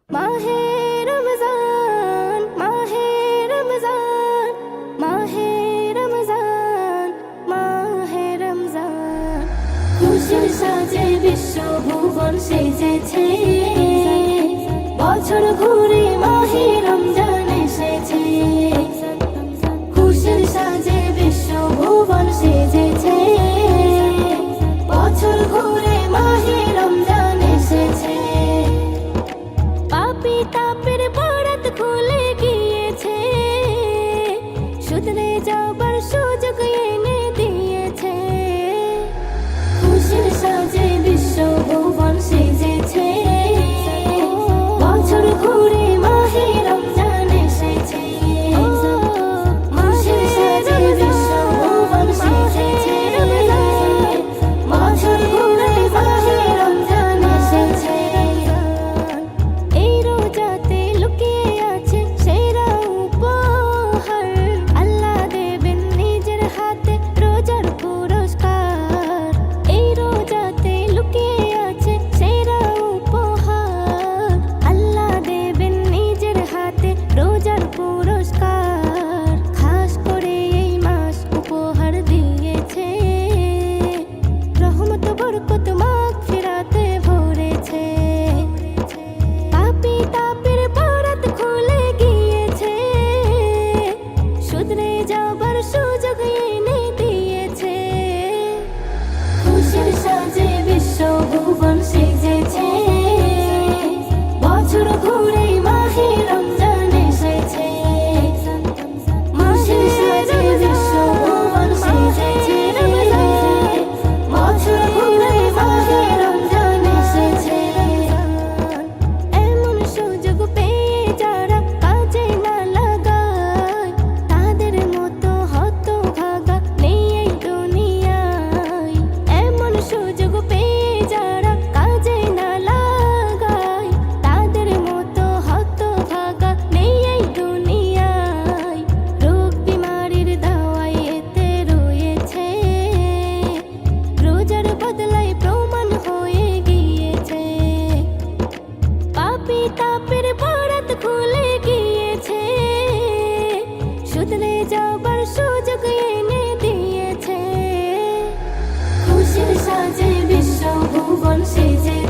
মাহে রমজান মাহে রমজান মাহে রমজান মাহে রমজান খুশির সাজে বিশ্ব ভুবন সেজেছে বছর ঘুরে মাহে রমজান এসেছে খুশির সাজে বিশ্ব ভুবন সেজেছে বছর ঘুরে মাহে রমজান এসেছে পাপী তাপের বরাত খুলে গিয়েছে শুধরে যাবার সুযোগ এনে দিয়েছে খুশির সাজে বিশ্ব ভুবন সেজেছে বছর ঘুরে মাহে রমজান এসেছে খুশির সাজে বিশ্ব ভুবন সেজেছে বছর ঘুরে মাহে রমজান এসেছে এই রোজাতে লুকিয়ে আছে সেরা উপহার আল্লাহ দেবেন নিজের হাতে রোজার পুরস্কার এই রোজাতে লুকিয়ে আছে সেরা উপহার আল্লাহ দেবেন নিজের হাতে রোজার পুরস্কার খাস করে এই মাস উপহার দিয়েছে রহমত বরকত মাগফিরাতে ভরেছে পাপী তাপের বরাত খুলে গিয়েছে শুধরে যাবার সুযোগ এনে দিয়েছে খুশির সাজে বিশ্ব ভুবন সেজেছে বছর ঘুরে মাহে রমজান এসেছে খুশির সাজে বিশ্ব ভুবন সেজেছে বছর ঘুরে মাহে রমজান এসেছে এমন সুযোগ পেয়ে যারা কাজে না লাগায় তাদের মতো হতভাগা নেই এই দুনিয়ায় এমন সুযোগ পেয়ে যারা কাজে না লাগায় তাদের মতো হতভাগা নেই এই দুনিয়ায় রোগ বিমারির দাওয়াই এতে রয়েছে রোজার বদলায় প্রমাণ হয়ে গিয়েছে পাপী তাপের বরাত খুলে গিয়েছে শুধরে যাবার সুযোগ এনে দিয়েছে খুশির সাজে বিশ্ব ভুবন সেজেছে